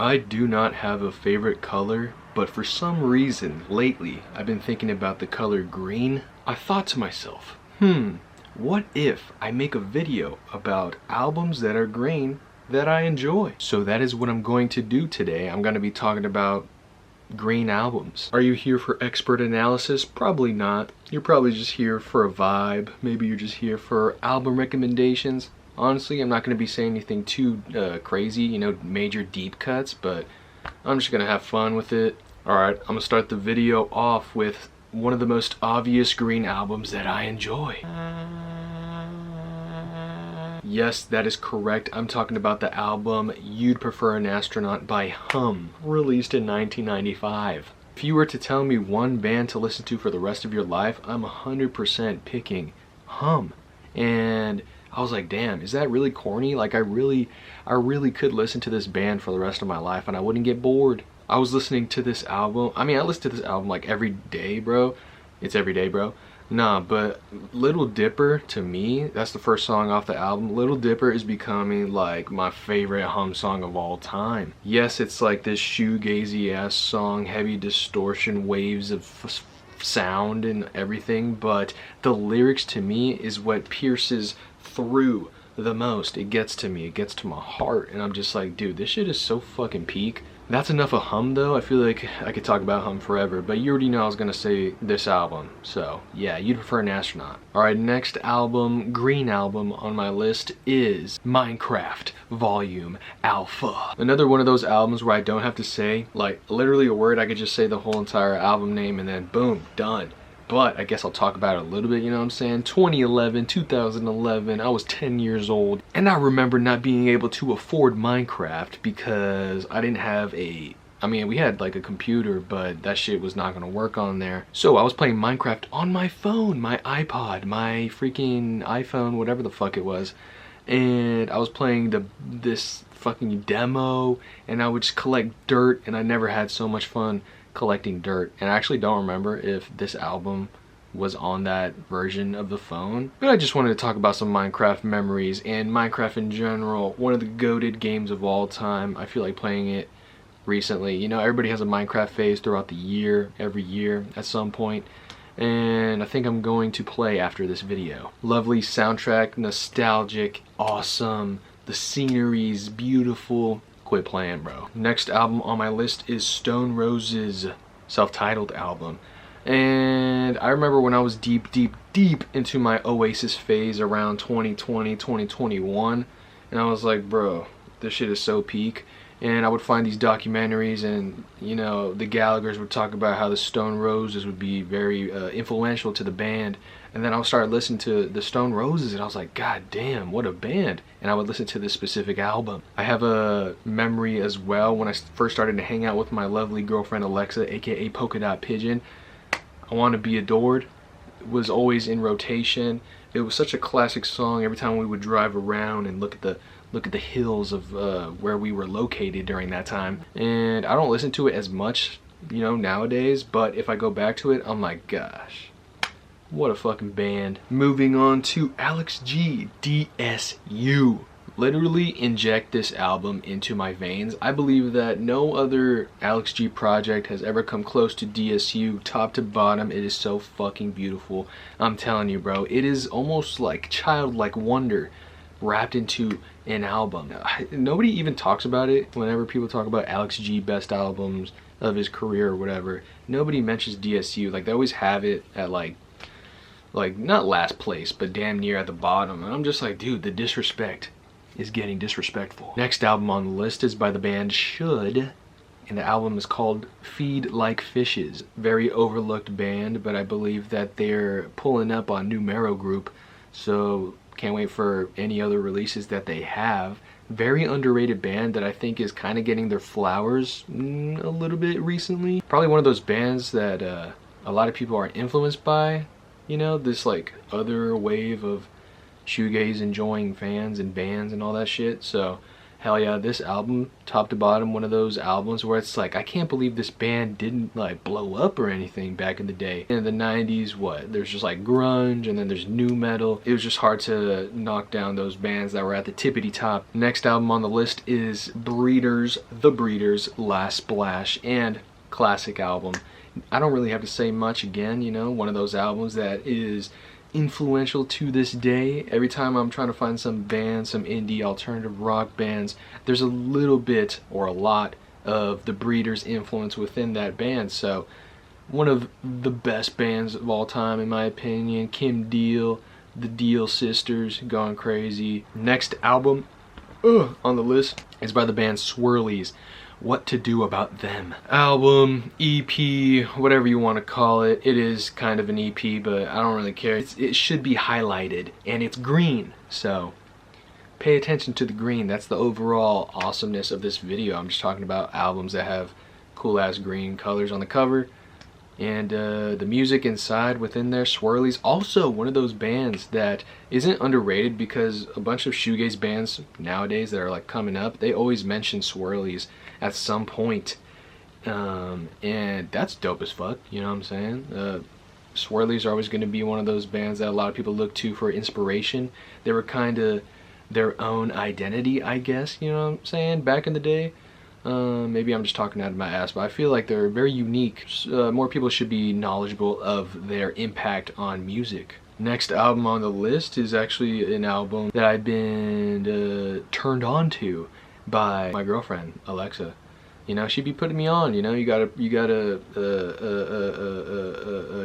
I do not have a favorite color, but for some reason lately I've been thinking about the color green. I thought to myself, what if I make a video about albums that are green that I enjoy? So that is what I'm going to do today. I'm going to be talking about green albums. Are you here for expert analysis? Probably not. You're probably just here for a vibe. Maybe you're just here for album recommendations. Honestly, I'm not going to be saying anything too crazy, you know, major deep cuts, but I'm just going to have fun with it. Alright, I'm going to start the video off with one of the most obvious green albums that I enjoy. Yes, that is correct. I'm talking about the album You'd Prefer an Astronaut by Hum, released in 1995. If you were to tell me one band to listen to for the rest of your life, I'm 100% picking Hum. And I was like, damn, is that really corny? Like I really could listen to this band for the rest of my life and I wouldn't get bored. I was listening to this album. I mean, I listen to this album like every day, bro. It's every day, bro. Nah, but Little Dipper, to me, that's the first song off the album. Little Dipper is becoming like my favorite Hum song of all time. Yes, it's like this shoegazy ass song, heavy distortion, waves of sound and everything, but the lyrics to me is what pierces through the most. It gets to me, it gets to my heart, and I'm just like, dude, this shit is so fucking peak. That's enough of Hum though. I feel like I could talk about Hum forever, but you already know I was gonna say this album, so yeah, You'd Prefer an Astronaut. Alright, next album, green album on my list is Minecraft Volume Alpha. Another one of those albums where I don't have to say like literally a word. I could just say the whole entire album name and then boom, done. But I guess I'll talk about it a little bit, you know what I'm saying? 2011, I was 10 years old. And I remember not being able to afford Minecraft because I didn't have I mean, we had like a computer, but that shit was not gonna work on there. So I was playing Minecraft on my phone, my iPod, my freaking iPhone, whatever the fuck it was. And I was playing this fucking demo, and I would just collect dirt, and I never had so much fun collecting dirt. And I actually don't remember if this album was on that version of the phone, but I just wanted to talk about some Minecraft memories and Minecraft in general. One of the goated games of all time. I feel like playing it recently. You know, everybody has a Minecraft phase throughout the year, every year at some point, and I think I'm going to play after this video. Lovely soundtrack, nostalgic, awesome, the scenery's beautiful. Quit playing, bro. Next album on my list is Stone Roses' self-titled album. And I remember when I was deep into my Oasis phase around 2020, 2021, and I was like, bro, this shit is so peak. And I would find these documentaries, and you know, the Gallaghers would talk about how the Stone Roses would be very influential to the band. And then I would start listening to the Stone Roses, and I was like, god damn, what a band. And I would listen to this specific album. I have a memory as well when I first started to hang out with my lovely girlfriend Alexa, aka Polka Dot Pigeon. I Want to Be Adored was always in rotation. It was such a classic song. Every time we would drive around and look at the hills of where we were located during that time. And I don't listen to it as much, you know, nowadays, but if I go back to it, I'm like, gosh, what a fucking band. Moving on to Alex G, DSU. Literally inject this album into my veins. I believe that no other Alex G project has ever come close to DSU, top to bottom. It is so fucking beautiful. I'm telling you, bro, it is almost like childlike wonder wrapped into an album. Nobody even talks about it whenever people talk about Alex G best albums of his career or whatever. Nobody mentions DSU. Like, they always have it at like not last place, but damn near at the bottom. And I'm just like, dude, the disrespect is getting disrespectful. Next album on the list is by the band Should, and the album is called Feed Like Fishes. Very overlooked band, but I believe that they're pulling up on Numero Group, so can't wait for any other releases that they have. Very underrated band that I think is kind of getting their flowers a little bit recently. Probably one of those bands that a lot of people are influenced by, you know, this like other wave of shoegaze enjoying fans and bands and all that shit. So Hell yeah, this album, top to bottom, one of those albums where it's like, I can't believe this band didn't like blow up or anything back in the day. In the 90s, what? There's just like grunge and then there's nu metal. It was just hard to knock down those bands that were at the tippity top. Next album on the list is Breeders, The Breeders, Last Splash, and classic album. I don't really have to say much again, you know, one of those albums that is influential to this day. Every time I'm trying to find some band, some indie alternative rock bands, there's a little bit or a lot of the Breeders influence within that band. So one of the best bands of all time in my opinion. Kim Deal, the Deal Sisters, going crazy. Next album on the list is by the band Swirlies. What to Do About Them. Album, EP, whatever you want to call it. It is kind of an EP, but I don't really care. It should be highlighted, and it's green, so pay attention to the green. That's the overall awesomeness of this video. I'm just talking about albums that have cool ass green colors on the cover, and the music inside within there. Swirlies, also one of those bands that isn't underrated, because a bunch of shoegaze bands nowadays that are like coming up, they always mention Swirlies at some point, and that's dope as fuck, you know what I'm saying? Swirlies are always going to be one of those bands that a lot of people look to for inspiration. They were kind of their own identity, I guess, you know what I'm saying, back in the day. Maybe I'm just talking out of my ass, but I feel like they're very unique. More people should be knowledgeable of their impact on music. Next album on the list is actually an album that I've been turned on to by my girlfriend, Alexa. You know, she'd be putting me on, you know, you gotta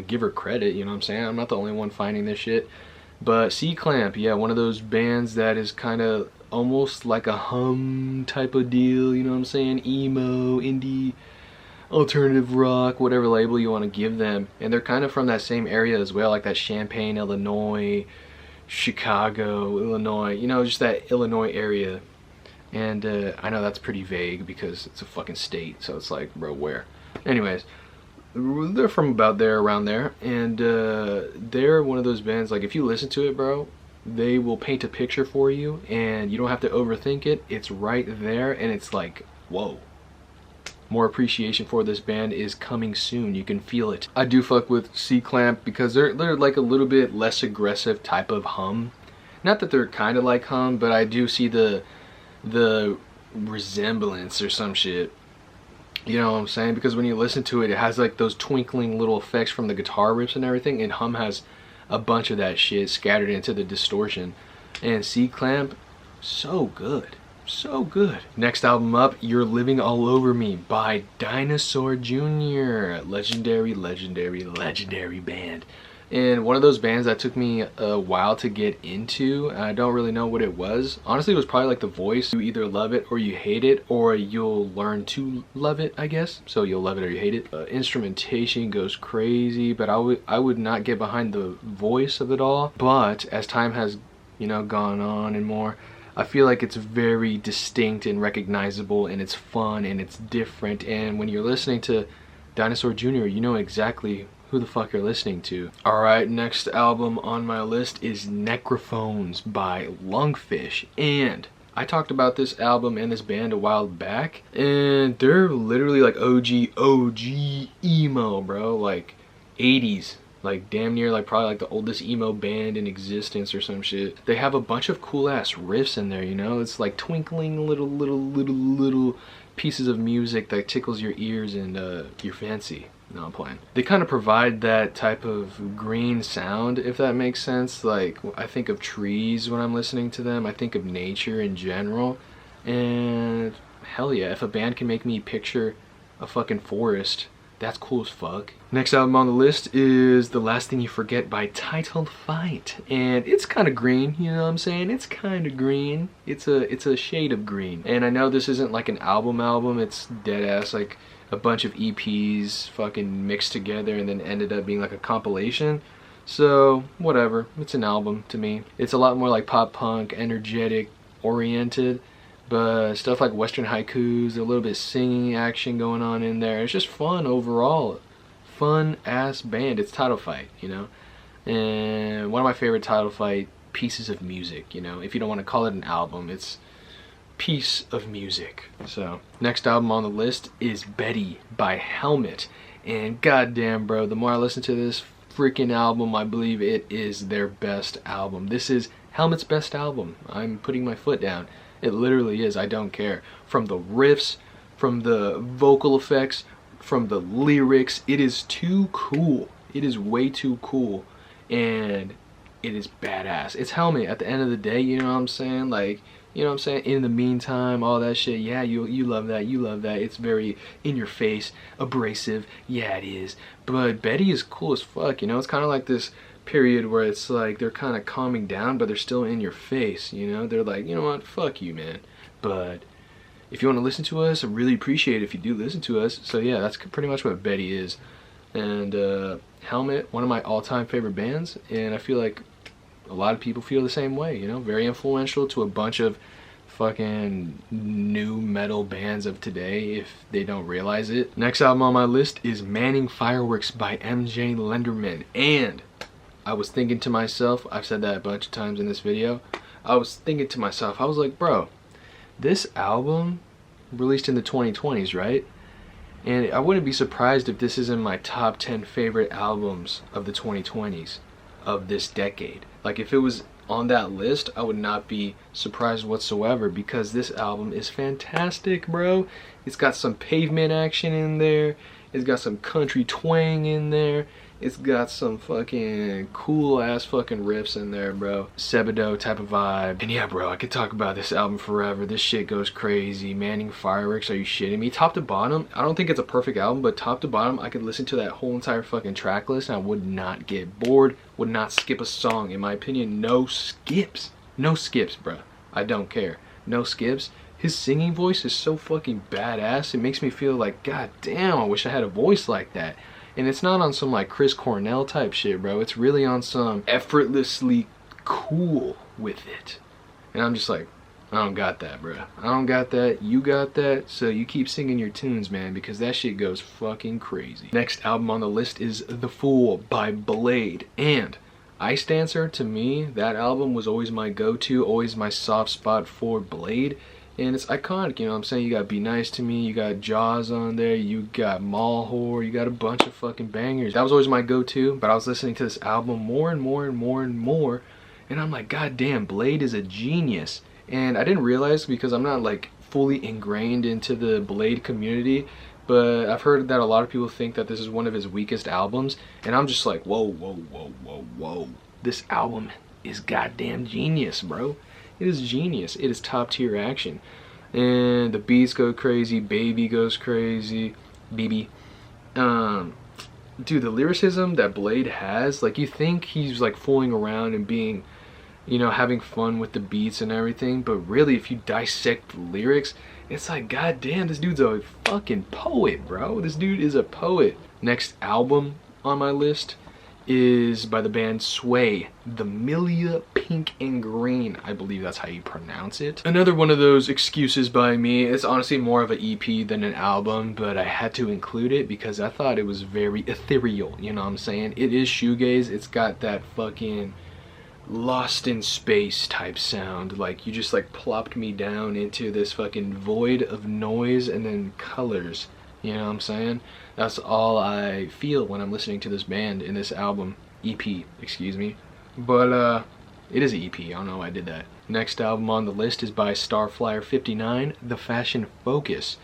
give her credit, you know what I'm saying? I'm not the only one finding this shit. But C-Clamp, yeah, one of those bands that is kind of almost like a Hum type of deal, you know what I'm saying? Emo, indie, alternative rock, whatever label you want to give them. And they're kind of from that same area as well, like that Champaign, Illinois, Chicago, Illinois, you know, just that Illinois area. And I know that's pretty vague because it's a fucking state, so it's like, bro, where? Anyways, they're from about there, around there, and they're one of those bands, like, if you listen to it, bro, they will paint a picture for you, and you don't have to overthink it. It's right there, and it's like, whoa. More appreciation for this band is coming soon. You can feel it. I do fuck with C-Clamp because they're like a little bit less aggressive type of Hum. Not that they're kind of like Hum, but I do see the resemblance or some shit, you know what I'm saying? Because when you listen to it, it has like those twinkling little effects from the guitar riffs and everything, and Hum has a bunch of that shit scattered into the distortion. And C-Clamp, so good, so good. Next album up, You're Living All Over Me by Dinosaur Jr. Legendary band. And one of those bands that took me a while to get into. I don't really know what it was. Honestly, it was probably like the voice. You either love it or you hate it, or you'll learn to love it, I guess. So you'll love it or you hate it. Instrumentation goes crazy, but I would not get behind the voice of it all. But as time has, you know, gone on and more, I feel like it's very distinct and recognizable, and it's fun and it's different. And when you're listening to Dinosaur Jr., you know exactly who the fuck you're listening to. Alright, next album on my list is Necrophones by Lungfish. And I talked about this album and this band a while back, and they're literally like OG emo, bro. Like 80s. Like damn near like probably like the oldest emo band in existence or some shit. They have a bunch of cool ass riffs in there, you know? It's like twinkling little pieces of music that tickles your ears and your fancy. No, I'm playing. They kind of provide that type of green sound, if that makes sense. Like, I think of trees when I'm listening to them. I think of nature in general. And hell yeah, if a band can make me picture a fucking forest, that's cool as fuck. Next album on the list is The Last Thing You Forget by Titled Fight. And it's kind of green, you know what I'm saying? It's kind of green. It's a shade of green. And I know this isn't like an album. It's dead ass like a bunch of EPs fucking mixed together and then ended up being like a compilation. So whatever, it's an album to me. It's a lot more like pop punk, energetic oriented, but stuff like Western haikus, a little bit singing action going on in there. It's just fun overall. Fun ass band. It's Title Fight, you know, and one of my favorite Title Fight pieces of music, you know. If you don't want to call it an album, it's piece of music. So next album on the list is Betty by Helmet, and goddamn bro, the more I listen to this freaking album, I believe it is their best album. This is Helmet's best album. I'm putting my foot down. It literally is. I don't care. From the riffs, from the vocal effects, from the lyrics, it is too cool. It is way too cool, and it is badass. It's Helmet at the end of the day, you know what I'm saying? Like, you know what I'm saying? In the meantime, all that shit, yeah, you love that, you love that. It's very in your face, abrasive, yeah it is. But Betty is cool as fuck, you know? It's kind of like this period where it's like they're kind of calming down, but they're still in your face, you know? They're like, you know what, fuck you, man. But if you want to listen to us, I really appreciate it if you do listen to us. So yeah, that's pretty much what Betty is. And Helmet, one of my all-time favorite bands, and I feel like a lot of people feel the same way, you know? Very influential to a bunch of fucking new metal bands of today if they don't realize it. Next album on my list is Manning Fireworks by MJ Lenderman. And I was thinking to myself, I've said that a bunch of times in this video, I was thinking to myself, I was like, bro, this album released in the 2020s, right? And I wouldn't be surprised if this is in my top 10 favorite albums of the 2020s of this decade. Like if it was on that list, I would not be surprised whatsoever, because this album is fantastic, bro. It's got some Pavement action in there. It's got some country twang in there. It's got some fucking cool ass fucking riffs in there, bro. Sebadoh type of vibe. And yeah, bro, I could talk about this album forever. This shit goes crazy. Manning Fireworks, are you shitting me? Top to bottom, I don't think it's a perfect album, but top to bottom, I could listen to that whole entire fucking track list and I would not get bored, would not skip a song. In my opinion, no skips. No skips, bro. I don't care. No skips. His singing voice is so fucking badass. It makes me feel like, god damn, I wish I had a voice like that. And it's not on some like Chris Cornell type shit, bro. It's really on some effortlessly cool with it. And I'm just like, I don't got that, bro. I don't got that. You got that. So you keep singing your tunes, man, because that shit goes fucking crazy. Next album on the list is The Fool by Blade. And Ice Dancer, to me, that album was always my go-to, always my soft spot for Blade. And it's iconic, you know what I'm saying? You got Be Nice to Me, you got Jaws on there, you got Mall Whore, you got a bunch of fucking bangers. That was always my go-to, but I was listening to this album more and more and more and more, and I'm like, god damn, Blade is a genius. And I didn't realize, because I'm not like fully ingrained into the Blade community, but I've heard that a lot of people think that this is one of his weakest albums, and I'm just like, whoa, whoa, whoa, whoa, whoa. This album is goddamn genius, bro. It is genius. It is top tier action. And the beats go crazy. Baby goes crazy. BB. Dude, the lyricism that Blade has, like, you think he's like fooling around and being, you know, having fun with the beats and everything, but really if you dissect the lyrics, it's like, god damn, this dude's a fucking poet, bro. This dude is a poet. Next album on my list is by the band Sway, The Milia Pink and Green. I believe that's how you pronounce it. Another one of those excuses by me. It's honestly more of an EP than an album, but I had to include it because I thought it was very ethereal, you know what I'm saying? It is shoegaze. It's got that fucking lost in space type sound. Like, you just like plopped me down into this fucking void of noise and then colors. You know what I'm saying? That's all I feel when I'm listening to this band in this album. EP, excuse me. But it is an EP. I don't know why I did that. Next album on the list is by Starflyer 59, The Fashion Focus.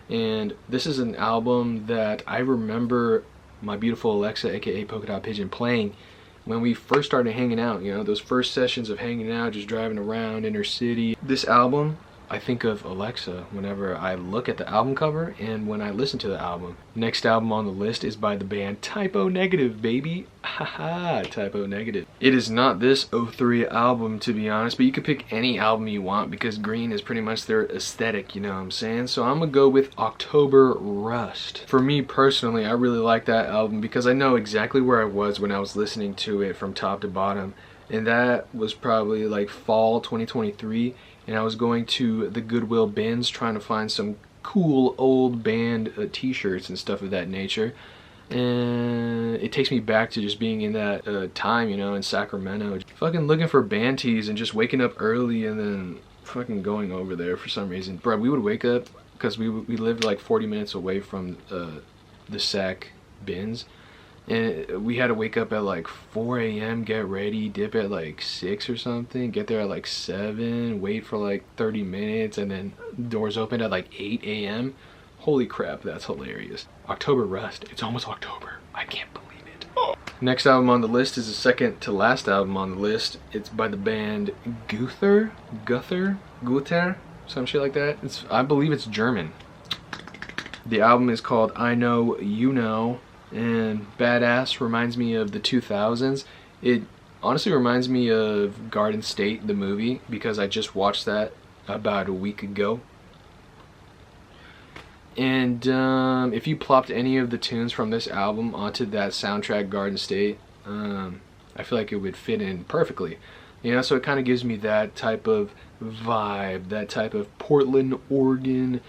And this is an album that I remember my beautiful Alexa, aka Polka Dot Pigeon, playing when we first started hanging out. You know, those first sessions of hanging out, just driving around inner city. This album, I think of Alexa whenever I look at the album cover and when I listen to the album. Next album on the list is by the band Type O Negative, baby. Haha, Type O Negative. It is not this '03 album, to be honest, but you could pick any album you want because green is pretty much their aesthetic, you know what I'm saying? So I'm gonna go with October Rust. For me personally, I really like that album because I know exactly where I was when I was listening to it from top to bottom. And that was probably like fall 2023. And I was going to the Goodwill bins trying to find some cool old band t-shirts and stuff of that nature. And it takes me back to just being in that time, you know, in Sacramento. Fucking looking for band tees and just waking up early and then fucking going over there for some reason. Bro, we would wake up, because we lived like 40 minutes away from the Sac bins, and we had to wake up at like 4 a.m, get ready, dip at like 6 or something, get there at like 7, wait for like 30 minutes, and then doors opened at like 8 a.m. Holy crap, that's hilarious. October Rust. It's almost October. I can't believe it. Oh. Next album on the list is the second to last album on the list. It's by the band Guther, some shit like that. I believe it's German. The album is called I Know You Know, and Badass reminds me of the 2000s. It honestly reminds me of Garden State, the movie, because I just watched that about a week ago. And if you plopped any of the tunes from this album onto that soundtrack, Garden State, I feel like it would fit in perfectly. You know, so it kind of gives me that type of vibe, that type of Portland, Oregon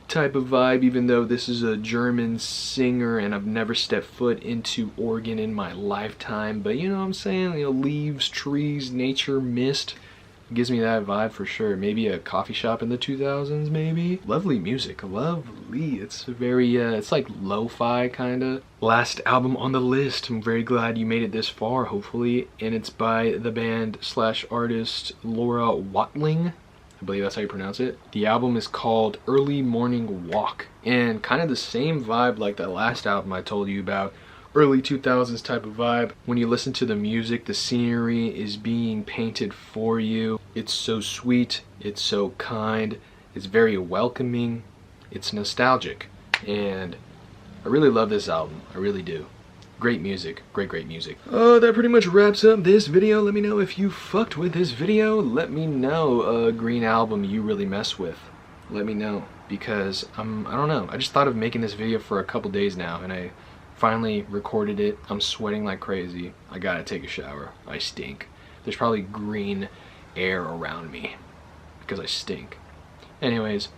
type of vibe, even though this is a German singer and I've never stepped foot into Oregon in my lifetime. But you know what I'm saying? You know, leaves, trees, nature, mist. Gives me that vibe for sure. Maybe a coffee shop in the 2000s, maybe. Lovely music, lovely. It's very, it's like lo-fi kinda. Last album on the list. I'm very glad you made it this far, hopefully. And it's by the band / artist Laura Watling. I believe that's how you pronounce it. The album is called Early Morning Walk. And kind of the same vibe like that last album I told you about. Early 2000s type of vibe. When you listen to the music, the scenery is being painted for you. It's so sweet, it's so kind, it's very welcoming, it's nostalgic, and I really love this album. I really do. Great music, great music. Oh, that pretty much wraps up this video. Let me know if you fucked with this video. Let me know a green album you really mess with. Let me know, because I don't know. I just thought of making this video for a couple days now, and I finally recorded it. I'm sweating like crazy. I gotta take a shower. I stink. There's probably green air around me because I stink. Anyways,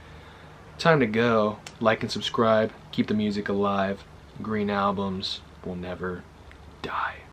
time to go. Like and subscribe. Keep the music alive. Green albums will never die.